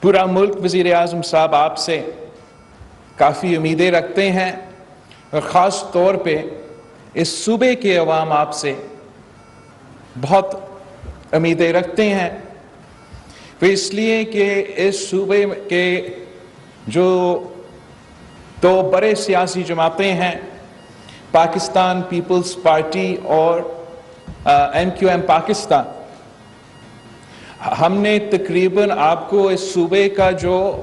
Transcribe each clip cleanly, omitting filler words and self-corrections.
پورا ملک وزیر اعظم صاحب آپ سے کافی امیدیں رکھتے ہیں، اور خاص طور پہ اس صوبے کے عوام آپ سے بہت امیدیں رکھتے ہیں، وہ اس لیے کہ اس صوبے کے جو دو بڑے سیاسی جماعتیں ہیں، پاکستان پیپلز پارٹی اور MQM پاکستان، ہم نے تقریباً آپ کو اس صوبے کا جو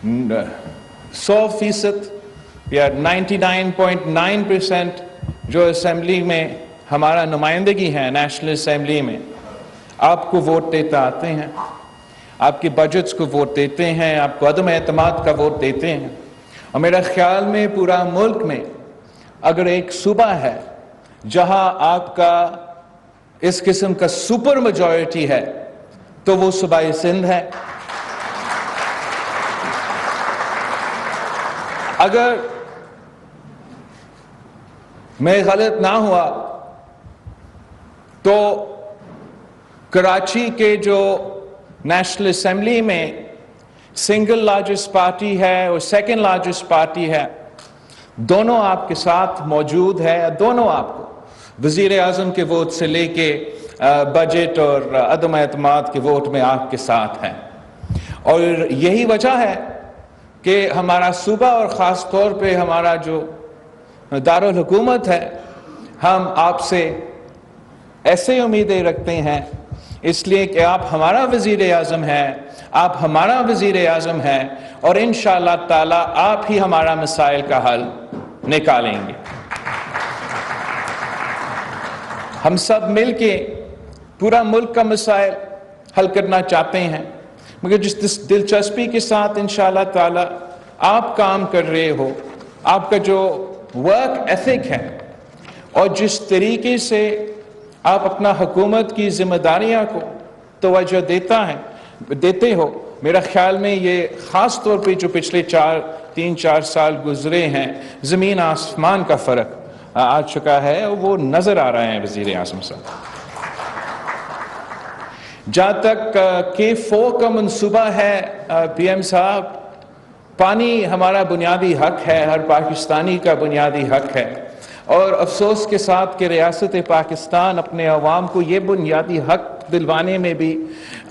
100% یا 99.9% جو اسمبلی میں ہمارا نمائندگی ہے نیشنل اسمبلی میں، آپ کو ووٹ دیتے آتے ہیں، آپ کے بجٹس کو ووٹ دیتے ہیں، آپ کو عدم اعتماد کا ووٹ دیتے ہیں، اور میرا خیال میں پورا ملک میں اگر ایک صوبہ ہے جہاں آپ کا اس قسم کا سپر میجورٹی ہے تو وہ صوبہ سندھ ہے۔ اگر میں غلط نہ ہوا تو کراچی کے جو نیشنل اسمبلی میں سنگل لارجسٹ پارٹی ہے اور سیکنڈ لارجسٹ پارٹی ہے، دونوں آپ کے ساتھ موجود ہے، دونوں آپ کو وزیر اعظم کے ووٹ سے لے کے بجٹ اور عدم اعتماد کے ووٹ میں آپ کے ساتھ ہیں، اور یہی وجہ ہے کہ ہمارا صوبہ اور خاص طور پہ ہمارا جو دارالحکومت ہے، ہم آپ سے ایسے امیدیں رکھتے ہیں اس لیے کہ آپ ہمارا وزیر اعظم ہیں، آپ ہمارا وزیر اعظم ہیں، اور انشاءاللہ تعالی آپ ہی ہمارا مسائل کا حل نکالیں گے۔ ہم سب مل کے پورا ملک کا مسائل حل کرنا چاہتے ہیں، مگر جس دلچسپی کے ساتھ انشاءاللہ تعالی آپ کام کر رہے ہو، آپ کا جو ورک ایتھک ہے اور جس طریقے سے آپ اپنا حکومت کی ذمہ داریاں کو توجہ دیتے ہو، میرا خیال میں یہ خاص طور پہ جو پچھلے 3-4 سال گزرے ہیں، زمین آسمان کا فرق آ چکا ہے، اور وہ نظر آ رہے ہیں وزیر اعظم صاحب۔ جہاں تک K4 کا منصوبہ ہے PM صاحب، پانی ہمارا بنیادی حق ہے، ہر پاکستانی کا بنیادی حق ہے، اور افسوس کے ساتھ کہ ریاست پاکستان اپنے عوام کو یہ بنیادی حق دلوانے میں بھی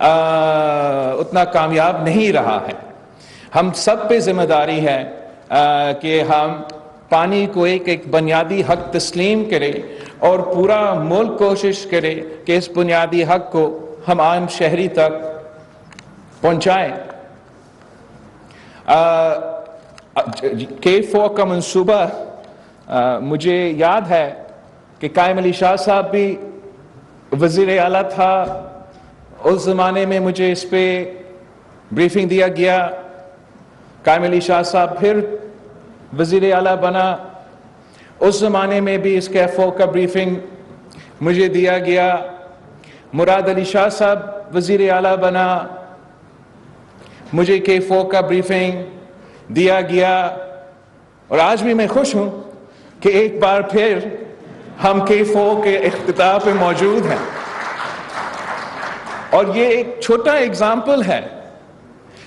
اتنا کامیاب نہیں رہا ہے۔ ہم سب پہ ذمہ داری ہے کہ ہم پانی کو ایک بنیادی حق تسلیم کریں، اور پورا ملک کوشش کرے کہ اس بنیادی حق کو ہم عام شہری تک پہنچائیں۔ K4 کا منصوبہ مجھے یاد ہے کہ قائم علی شاہ صاحب بھی وزیر اعلیٰ تھا، اس زمانے میں مجھے اس پہ بریفنگ دیا گیا، قائم علی شاہ صاحب پھر وزیر اعلیٰ بنا، اس زمانے میں بھی اس K4 کا بریفنگ مجھے دیا گیا، مراد علی شاہ صاحب وزیر اعلیٰ بنا، مجھے K4 کا بریفنگ دیا گیا، اور آج بھی میں خوش ہوں کہ ایک بار پھر ہم K4 کے افتتاح پہ موجود ہیں، اور یہ ایک چھوٹا اگزامپل ہے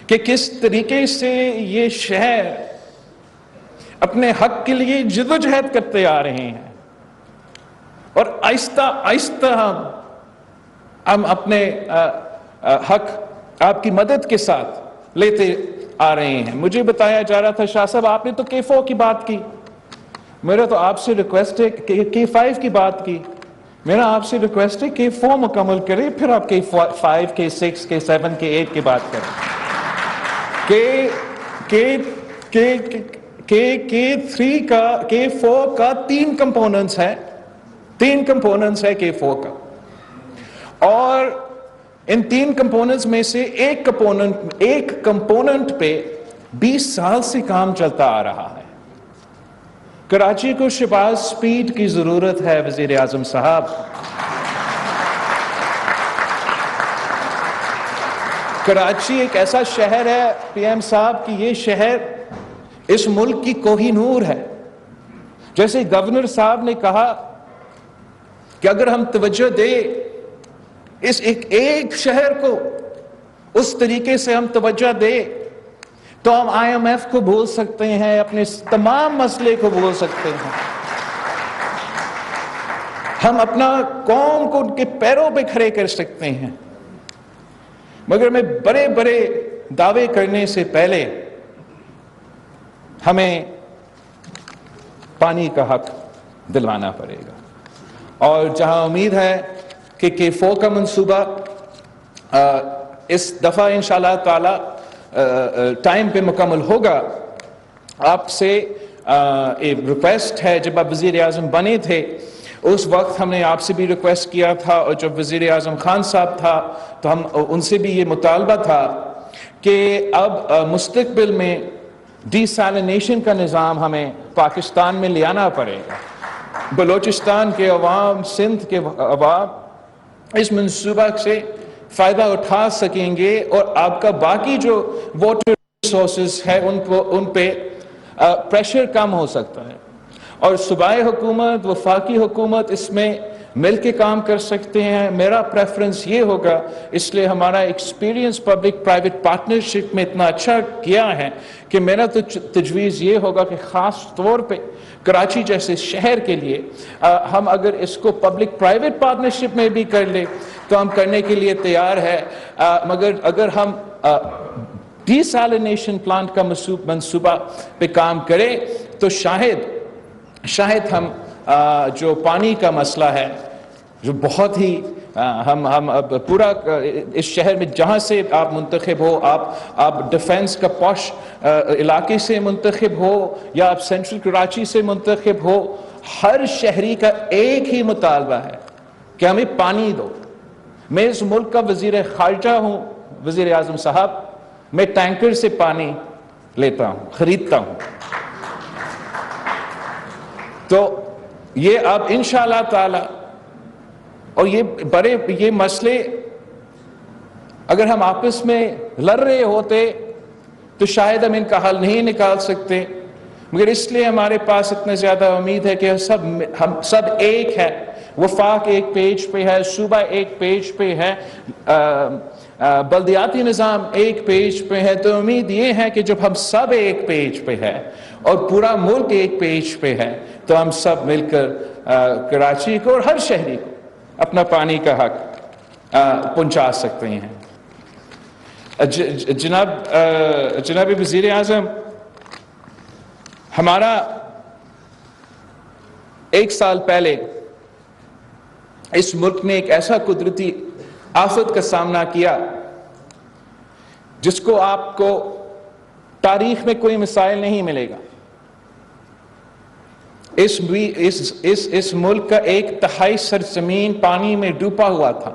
کہ کس طریقے سے یہ شہر اپنے حق کے لیے جدوجہد کرتے آ رہے ہیں، اور آہستہ آہستہ ہم اپنے حق آپ کی مدد کے ساتھ لیتے آ رہے ہیں۔ مجھے بتایا جا رہا تھا شاہ صاحب آپ نے تو K4 کی بات کی، میرا تو آپ سے ریکویسٹ ہے کہ K5 کی بات کی، میرا آپ سے ریکویسٹ ہے K4 مکمل کریں، پھر آپ K5 K6 K7 K8 کی بات کریں۔ K4 کا 3 کمپوننٹس ہے، 3 کمپوننٹس ہے K4 کا، اور ان 3 کمپوننٹس میں سے ایک کمپوننٹ پہ 20 سال سے کام چلتا آ رہا ہے۔ کراچی کو شباز سپیڈ کی ضرورت ہے وزیر اعظم صاحب۔ کراچی ایک ایسا شہر ہے PM صاحب کہ یہ شہر اس ملک کی کوہ نور ہے۔ جیسے گورنر صاحب نے کہا کہ اگر ہم توجہ دیں اس ایک شہر کو اس طریقے سے ہم توجہ دیں تو ہم IMF کو بھول سکتے ہیں، اپنے تمام مسئلے کو بھول سکتے ہیں، ہم اپنا قوم کو ان کے پیروں پہ کھڑے کر سکتے ہیں۔ مگر میں بڑے بڑے دعوے کرنے سے پہلے ہمیں پانی کا حق دلوانا پڑے گا، اور جہاں امید ہے کہ K4 کا منصوبہ اس دفعہ انشاءاللہ تعالی ٹائم پہ مکمل ہوگا، آپ سے ایک ریکویسٹ ہے، جب آپ وزیر اعظم بنے تھے اس وقت ہم نے آپ سے بھی ریکویسٹ کیا تھا، اور جب وزیر اعظم خان صاحب تھا تو ہم ان سے بھی یہ مطالبہ تھا کہ اب مستقبل میں ڈی سیلینیشن کا نظام ہمیں پاکستان میں لے آنا پڑے گا۔ بلوچستان کے عوام، سندھ کے عوام اس منصوبہ سے فائدہ اٹھا سکیں گے، اور آپ کا باقی جو واٹر ریسورسز ہے ان پہ پریشر کم ہو سکتا ہے، اور صوبائی حکومت، وفاقی حکومت اس میں مل کے کام کر سکتے ہیں۔ میرا پریفرنس یہ ہوگا، اس لیے ہمارا ایکسپیرینس پبلک پرائیویٹ پارٹنرشپ میں اتنا اچھا کیا ہے کہ میرا تو تجویز یہ ہوگا کہ خاص طور پہ کراچی جیسے شہر کے لیے ہم اگر اس کو پبلک پرائیویٹ پارٹنرشپ میں بھی کر لیں تو ہم کرنے کے لیے تیار ہے، مگر اگر ہم ڈی سیلینیشن پلانٹ کا منصوبہ پہ کام کریں تو شاید ہم جو پانی کا مسئلہ ہے، جو بہت ہی ہم اب پورا اس شہر میں جہاں سے آپ منتخب ہو، آپ ڈیفنس کا پوش علاقے سے منتخب ہو یا آپ سینٹرل کراچی سے منتخب ہو، ہر شہری کا ایک ہی مطالبہ ہے کہ ہمیں پانی دو۔ میں اس ملک کا وزیر خارجہ ہوں، وزیر اعظم صاحب، میں ٹینکر سے پانی لیتا ہوں، خریدتا ہوں، تو یہ اب انشاءاللہ تعالی، اور یہ مسئلے اگر ہم آپس میں لڑ رہے ہوتے تو شاید ہم ان کا حل نہیں نکال سکتے، مگر اس لیے ہمارے پاس اتنا زیادہ امید ہے کہ ہم سب ایک ہے، وفاق ایک پیج پہ ہے، صوبہ ایک پیج پہ ہے، بلدیاتی نظام ایک پیج پہ ہے، تو امید یہ ہے کہ جب ہم سب ایک پیج پہ ہے اور پورا ملک ایک پیج پہ ہے تو ہم سب مل کر کراچی کو اور ہر شہری کو اپنا پانی کا حق پہنچا سکتے ہیں۔ جناب وزیر اعظم، ہمارا 1 سال پہلے اس ملک نے ایک ایسا قدرتی آفت کا سامنا کیا جس کو آپ کو تاریخ میں کوئی مثال نہیں ملے گا۔ اس ملک کا 1/3 سرزمین پانی میں ڈوبا ہوا تھا،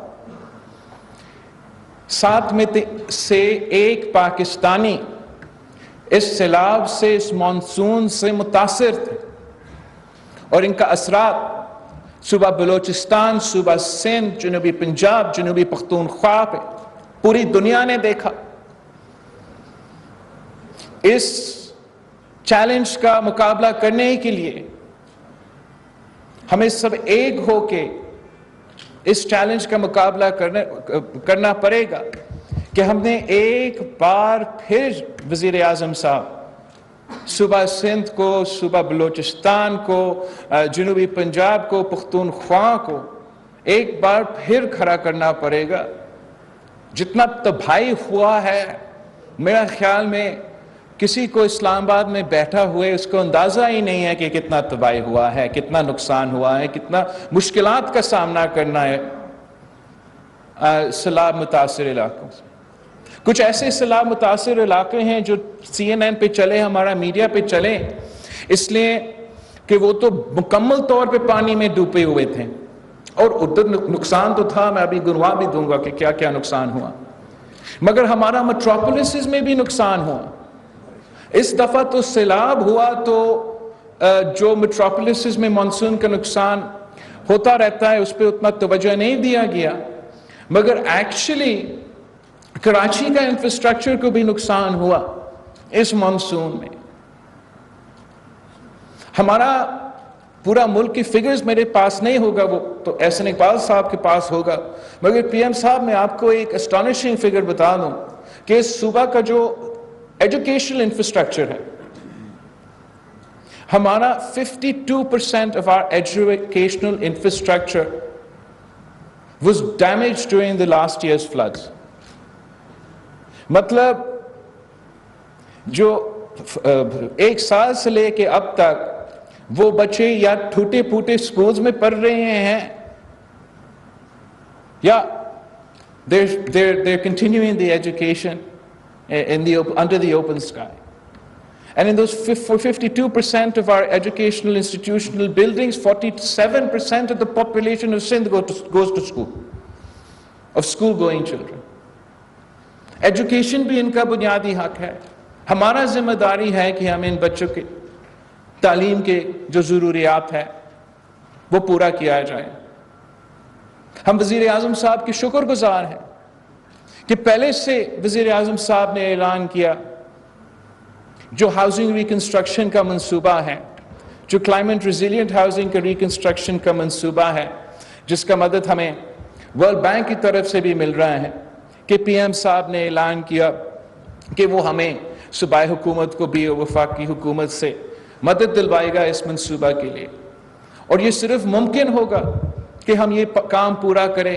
7 میں سے 1 پاکستانی اس سیلاب سے، اس مانسون سے متاثر تھے، اور ان کا اثرات صوبہ بلوچستان، صوبہ سندھ، جنوبی پنجاب، جنوبی پختونخوا پہ پوری دنیا نے دیکھا۔ اس چیلنج کا مقابلہ کرنے کے لیے ہمیں سب ایک ہو کے اس چیلنج کا مقابلہ کرنا پڑے گا کہ ہم نے ایک بار پھر وزیر اعظم صاحب صوبہ سندھ کو، صوبہ بلوچستان کو، جنوبی پنجاب کو، پختونخوا کو ایک بار پھر کھڑا کرنا پڑے گا۔ جتنا تباہی ہوا ہے، میرا خیال میں کسی کو اسلام آباد میں بیٹھا ہوئے اس کو اندازہ ہی نہیں ہے کہ کتنا تباہی ہوا ہے، کتنا نقصان ہوا ہے، کتنا مشکلات کا سامنا کرنا ہے سیلاب متاثر علاقوں سے۔ کچھ ایسے سیلاب متاثر علاقے ہیں جو CNN پہ چلے، ہمارا میڈیا پہ چلے، اس لیے کہ وہ تو مکمل طور پہ پانی میں ڈوبے ہوئے تھے، اور ادھر نقصان تو تھا، میں ابھی گنوا بھی دوں گا کہ کیا کیا نقصان ہوا، مگر ہمارا میٹروپولسز میں بھی نقصان ہوا۔ اس دفعہ تو سیلاب ہوا تو جو میٹروپولسز میں مانسون کا نقصان ہوتا رہتا ہے اس پہ اتنا توجہ نہیں دیا گیا، مگر ایکچولی کراچی کا انفراسٹرکچر کو بھی نقصان ہوا اس مانسون میں۔ ہمارا پورا ملک کی فگرز میرے پاس نہیں ہوگا وہ تو احسن اقبال صاحب کے پاس ہوگا، مگر پی ایم صاحب میں آپ کو ایک اسٹانشنگ فگر بتا دوں کہ اس صوبہ کا جو ایجوکیشنل انفراسٹرکچر ہے، ہمارا 52% of our educational infrastructure was damaged during the last year's floods. مطلب جو ایک سال سے لے کے اب تک وہ بچے یا ٹوٹے پھوٹے سکولز میں پڑھ رہے ہیں یا they're continuing the education under the open sky. And in those 52% of our educational institutional buildings, 47% of the population of Sindh goes to school, of school-going children. Education بھی ان کا بنیادی حق ہے. ہمارا ذمہ داری ہے کہ ہم ان بچوں کے تعلیم کے جو ضروریات ہے وہ پورا کیا جائے. ہم وزیر اعظم صاحب کے شکر گزار ہیں کہ پہلے سے وزیر اعظم صاحب نے اعلان کیا جو ہاؤسنگ ریکنسٹرکشن کا منصوبہ ہے، جو کلائمیٹ ریزیلینٹ ہاؤسنگ کا ریکنسٹرکشن کا منصوبہ ہے، جس کا مدد ہمیں ورلڈ بینک کی طرف سے بھی مل رہا ہے، کہ پی ایم صاحب نے اعلان کیا کہ وہ ہمیں صوبائی حکومت کو بھی اور وفاقی حکومت سے مدد دلوائے گا اس منصوبہ کے لیے. اور یہ صرف ممکن ہوگا کہ ہم یہ کام پورا کریں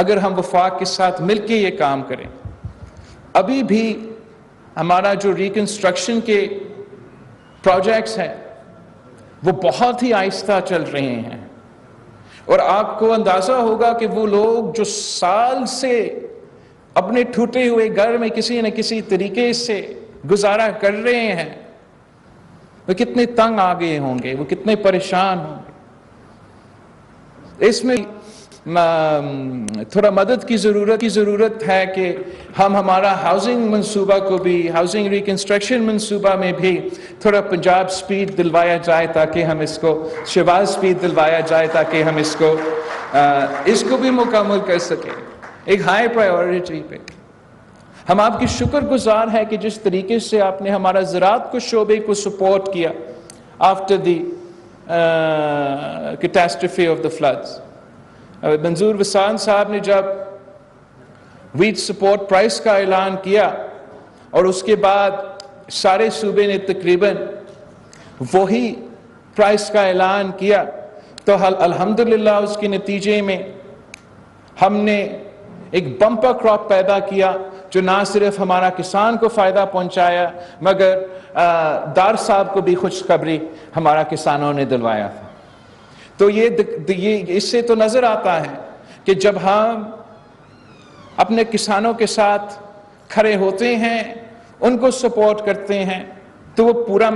اگر ہم وفاق کے ساتھ مل کے یہ کام کریں. ابھی بھی ہمارا جو ریکنسٹرکشن کے پروجیکٹس ہیں وہ بہت ہی آہستہ چل رہے ہیں، اور آپ کو اندازہ ہوگا کہ وہ لوگ جو سال سے اپنے ٹوٹے ہوئے گھر میں کسی نہ کسی طریقے سے گزارا کر رہے ہیں، وہ کتنے تنگ آ گئے ہوں گے، وہ کتنے پریشان ہوں گے. اس میں تھوڑا مدد کی ضرورت ہے کہ ہم ہمارا ہاؤسنگ منصوبہ کو بھی، ہاؤسنگ ریکنسٹرکشن منصوبہ میں بھی تھوڑا پنجاب سپیڈ دلوایا جائے، تاکہ ہم اس کو شہباز سپیڈ دلوایا جائے، تاکہ ہم اس کو بھی مکمل کر سکیں ایک ہائی پرائیورٹی پہ. ہم آپ کی شکر گزار ہیں کہ جس طریقے سے آپ نے ہمارا زراعت کو شعبے کو سپورٹ کیا after the catastrophe of the floods. Manzoor Wassan صاحب نے جب ویٹ سپورٹ پرائس کا اعلان کیا اور اس کے بعد سارے صوبے نے تقریباً وہی پرائس کا اعلان کیا، تو الحمدللہ اس کے نتیجے میں ہم نے ایک بمپر کراپ پیدا کیا جو نہ صرف ہمارا کسان کو فائدہ پہنچایا مگر دار صاحب کو بھی خوشخبری ہمارا کسانوں نے دلوایا تھا. تو یہ اس سے تو نظر آتا ہے کہ جب ہم اپنے کسانوں کے ساتھ کھڑے ہوتے ہیں، ان کو سپورٹ کرتے ہیں، تو وہ پورا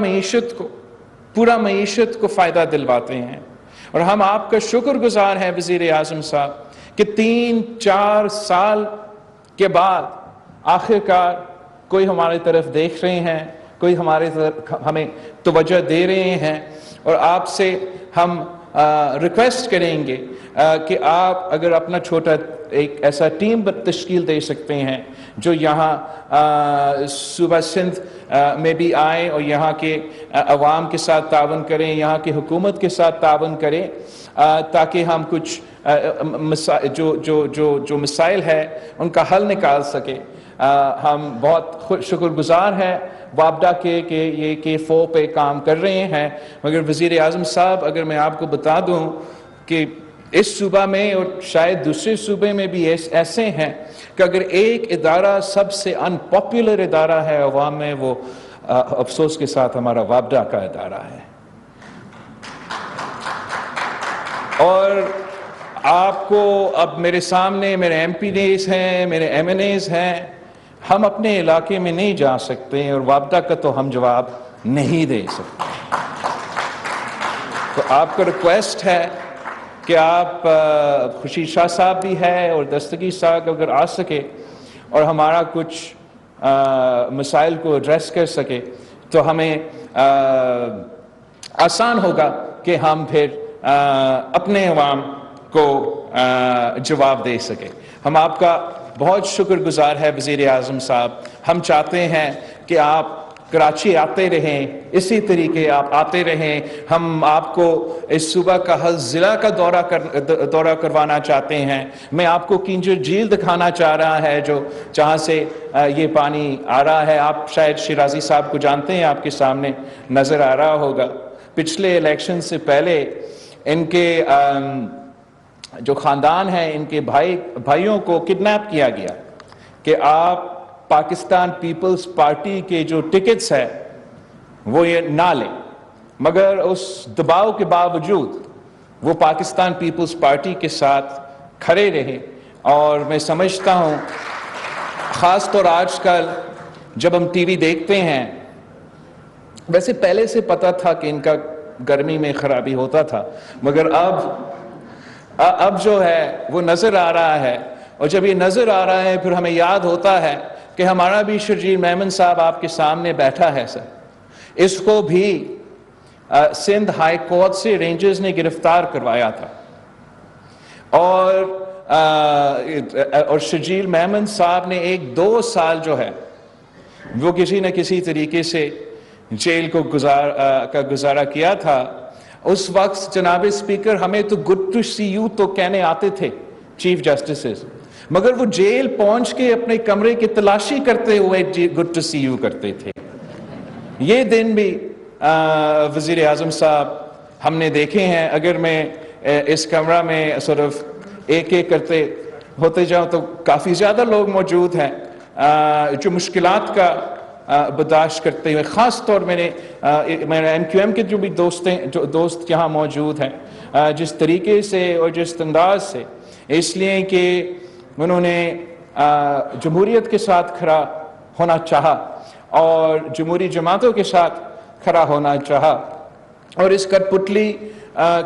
معیشت کو فائدہ دلواتے ہیں. اور ہم آپ کا شکر گزار ہیں وزیر اعظم صاحب کہ 3-4 سال کے بعد آخرکار کوئی ہماری طرف دیکھ رہے ہیں، کوئی ہمارے طرف ہمیں توجہ دے رہے ہیں. اور آپ سے ہم ریکویسٹ کریں گے کہ آپ اگر اپنا چھوٹا ایک ایسا ٹیم تشکیل دے سکتے ہیں جو یہاں صوبہ سندھ میں بھی آئیں اور یہاں کے عوام کے ساتھ تعاون کریں، یہاں کی حکومت کے ساتھ تعاون کریں، تاکہ ہم کچھ جو مسائل ہے ان کا حل نکال سکیں. ہم بہت شکر گزار ہیں وابڈا کے کہ یہ K4 پہ کام کر رہے ہیں. مگر وزیر اعظم صاحب، اگر میں آپ کو بتا دوں کہ اس صوبہ میں اور شاید دوسرے صوبے میں بھی ایسے ہیں کہ اگر ایک ادارہ سب سے انپاپولر ادارہ ہے عوام میں، وہ افسوس کے ساتھ ہمارا وابڈا کا ادارہ ہے. اور آپ کو اب میرے سامنے میرے ایم پی ایز ہیں، میرے ایم این ایز ہیں، ہم اپنے علاقے میں نہیں جا سکتے اور وابڈا کا تو ہم جواب نہیں دے سکتے. تو آپ کا ریکویسٹ ہے کہ آپ خوشی شاہ صاحب بھی ہے اور دستگیر صاحب اگر آ سکے اور ہمارا کچھ مسائل کو ایڈریس کر سکے تو ہمیں آسان ہوگا کہ ہم پھر اپنے عوام کو جواب دے سکیں. ہم آپ کا بہت شکر گزار ہے وزیر اعظم صاحب. ہم چاہتے ہیں کہ آپ کراچی آتے رہیں، اسی طریقے آپ آتے رہیں. ہم آپ کو اس صوبہ کا ہر ضلع کا دورہ کروانا چاہتے ہیں. میں آپ کو کنجر جھیل دکھانا چاہ رہا ہے جو جہاں سے یہ پانی آ رہا ہے. آپ شاید شیرازی صاحب کو جانتے ہیں، آپ کے سامنے نظر آ رہا ہوگا. پچھلے الیکشن سے پہلے ان کے جو خاندان ہیں، ان کے بھائیوں کو کڈنیپ کیا گیا کہ آپ پاکستان پیپلز پارٹی کے جو ٹکٹس ہیں وہ یہ نہ لیں. مگر اس دباؤ کے باوجود وہ پاکستان پیپلز پارٹی کے ساتھ کھڑے رہے. اور میں سمجھتا ہوں خاص طور آج کل جب ہم ٹی وی دیکھتے ہیں، ویسے پہلے سے پتہ تھا کہ ان کا گرمی میں خرابی ہوتا تھا، مگر اب جو ہے وہ نظر آ رہا ہے. اور جب یہ نظر آ رہا ہے پھر ہمیں یاد ہوتا ہے کہ ہمارا بھی شرجیل میمن صاحب آپ کے سامنے بیٹھا ہے سر. اس کو بھی سندھ ہائی کورٹ سے رینجرز نے گرفتار کروایا تھا. اور شرجیل میمن صاحب نے 1-2 سال جو ہے وہ کسی نہ کسی طریقے سے جیل کو گزارا کیا تھا. اس وقت جناب اسپیکر ہمیں تو گڈ ٹو سی یو تو کہنے آتے تھے چیف جسٹسز، مگر وہ جیل پہنچ کے اپنے کمرے کی تلاشی کرتے ہوئے گڈ ٹو سی یو کرتے تھے. یہ دن بھی وزیر اعظم صاحب ہم نے دیکھے ہیں. اگر میں اس کمرہ میں صرف ایک کرتے ہوتے جاؤں تو کافی زیادہ لوگ موجود ہیں جو مشکلات کا برداشت کرتے ہوئے. خاص طور میرے ایم کیو ایم کے جو بھی دوست یہاں موجود ہیں، جس طریقے سے اور جس انداز سے، اس لیے کہ انہوں نے جمہوریت کے ساتھ کھڑا ہونا چاہا اور جمہوری جماعتوں کے ساتھ کھڑا ہونا چاہا، اور اس کٹ پتلی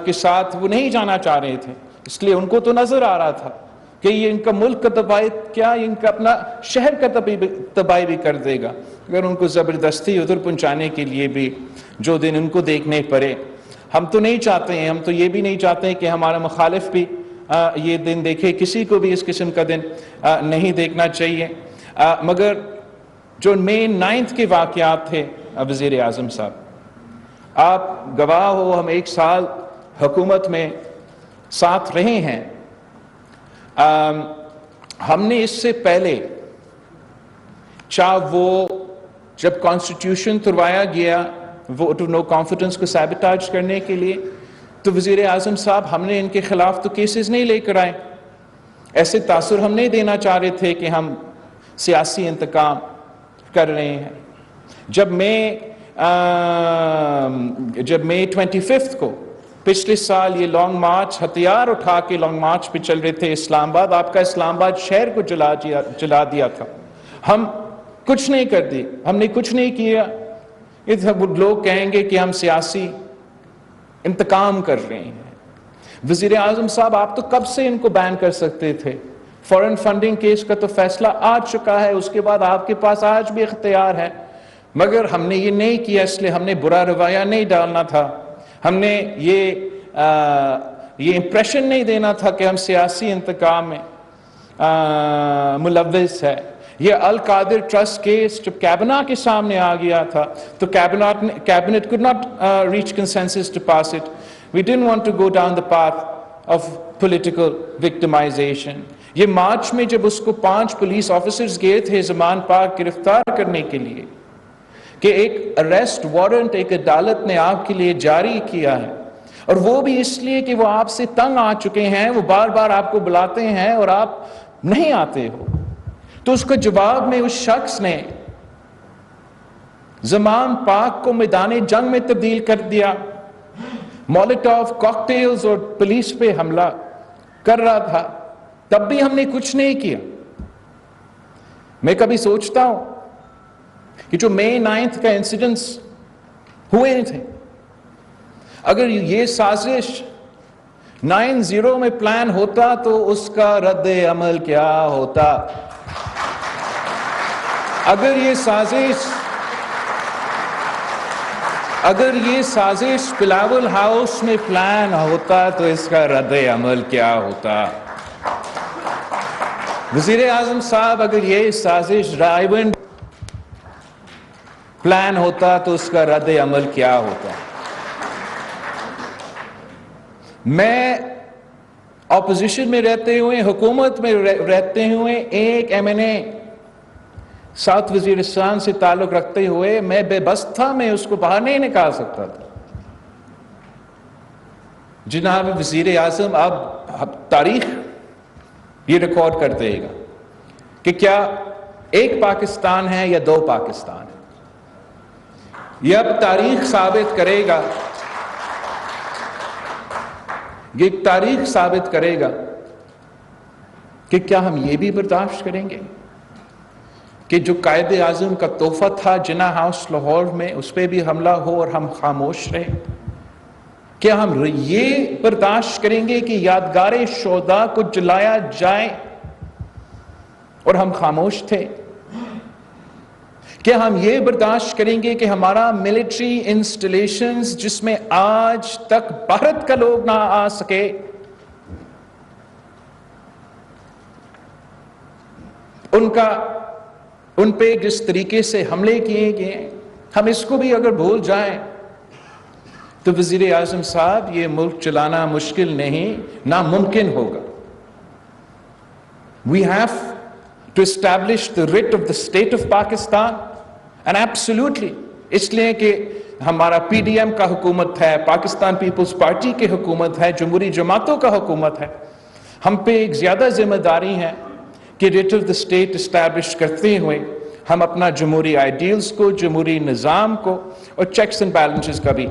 کے ساتھ وہ نہیں جانا چاہ رہے تھے. اس لیے ان کو تو نظر آ رہا تھا کہ یہ ان کا ملک کا تباہی کیا، ان کا اپنا شہر کا تباہی بھی کر دے گا اگر ان کو زبردستی ادھر پہنچانے کے لیے بھی جو دن ان کو دیکھنے پڑے. ہم تو نہیں چاہتے ہیں، ہم تو یہ بھی نہیں چاہتے ہیں کہ ہمارا مخالف بھی یہ دن دیکھے. کسی کو بھی اس قسم کا دن نہیں دیکھنا چاہیے. مگر جو مئی 9 کے واقعات تھے وزیر اعظم صاحب، آپ گواہ ہو، ہم 1 سال حکومت میں ساتھ رہے ہیں. ہم نے اس سے پہلے چاہے وہ جب کانسٹیٹیوشن تروایا گیا ووٹ آف نو کانفیڈنس کو سیبوٹاج کرنے کے لیے، تو وزیر اعظم صاحب ہم نے ان کے خلاف تو کیسز نہیں لے کر آئے. ایسے تاثر ہم نہیں دینا چاہ رہے تھے کہ ہم سیاسی انتقام کر رہے ہیں. جب مئی 25 کو پچھلے سال یہ لانگ مارچ، ہتھیار اٹھا کے لانگ مارچ پہ چل رہے تھے اسلام آباد، آپ کا اسلام آباد شہر کو جلا دیا تھا. ہم کچھ نہیں کر دی، ہم نے کچھ نہیں کیا. لوگ کہیں گے کہ ہم سیاسی انتقام کر رہے ہیں. وزیر اعظم صاحب آپ تو کب سے ان کو بین کر سکتے تھے. فورن فنڈنگ کیس کا تو فیصلہ آ چکا ہے، اس کے بعد آپ کے پاس آج بھی اختیار ہے، مگر ہم نے یہ نہیں کیا. اس لیے ہم نے برا رویہ نہیں ڈالنا تھا، ہم نے یہ امپریشن نہیں دینا تھا کہ ہم سیاسی انتقام میں ملوث ہے. یہ القادر ٹرسٹ کیس جب کابینہ کے سامنے آ گیا تھا تو کابینٹ could not reach consensus to pass it. We didn't want to go down the path of political victimization. یہ مارچ میں جب اس کو 5 پولیس آفیسرز گئے تھے زمان پاک گرفتار کرنے کے لیے کہ ایک اریسٹ وارنٹ ایک عدالت نے آپ کے لیے جاری کیا ہے، اور وہ بھی اس لیے کہ وہ آپ سے تنگ آ چکے ہیں، وہ بار بار آپ کو بلاتے ہیں اور آپ نہیں آتے ہو، تو اس کا جواب میں اس شخص نے زمان پاک کو میدان جنگ میں تبدیل کر دیا. مولوٹوف کاکٹیلز اور پولیس پہ حملہ کر رہا تھا، تب بھی ہم نے کچھ نہیں کیا. میں کبھی سوچتا ہوں کہ جو مئی 9 کا انسیڈنٹس ہوئے تھے، اگر یہ سازش 9/0 میں پلان ہوتا تو اس کا رد عمل کیا ہوتا. اگر یہ سازش بلاول ہاؤس میں پلان ہوتا تو اس کا رد عمل کیا ہوتا. وزیر اعظم صاحب اگر یہ سازش رائے ونڈ پلان ہوتا تو اس کا رد عمل کیا ہوتا. میں اپوزیشن میں رہتے ہوئے، حکومت میں رہتے ہوئے، ایک MNA ساؤتھ وزیرستان سے تعلق رکھتے ہوئے میں بے بس تھا، میں اس کو باہر نہیں نکال سکتا تھا. جناب وزیر اعظم، اب تاریخ یہ ریکارڈ کر دے گا کہ کیا ایک پاکستان ہے یا دو پاکستان ہے. یہ اب تاریخ ثابت کرے گا، یہ تاریخ ثابت کرے گا کہ کیا ہم یہ بھی برداشت کریں گے کہ جو قائد اعظم کا تحفہ تھا جناح ہاؤس لاہور میں، اس پہ بھی حملہ ہو اور ہم خاموش رہے. کیا ہم یہ برداشت کریں گے کہ یادگار شہداء کو جلایا جائے اور ہم خاموش تھے؟ کیا ہم یہ برداشت کریں گے کہ ہمارا ملٹری انسٹالیشنز جس میں آج تک بھارت کا لوگ نہ آ سکے، ان پہ جس طریقے سے حملے کیے گئے، ہم اس کو بھی اگر بھول جائیں تو وزیر اعظم صاحب یہ ملک چلانا مشکل نہیں، ناممکن ہوگا. We have to establish the writ of the state of Pakistan and absolutely اس لیے کہ ہمارا PDM کا حکومت ہے، پاکستان پیپلز پارٹی کی حکومت ہے، جمہوری جماعتوں کا حکومت ہے. ہم پہ ایک زیادہ ذمہ داری ہے کہ rate of the state establish کرتے ہوئے ہم اپنا جمہوری آئیڈیلز کو، جمہوری نظام کو اور چیکس اینڈ بیلنسز کا بھی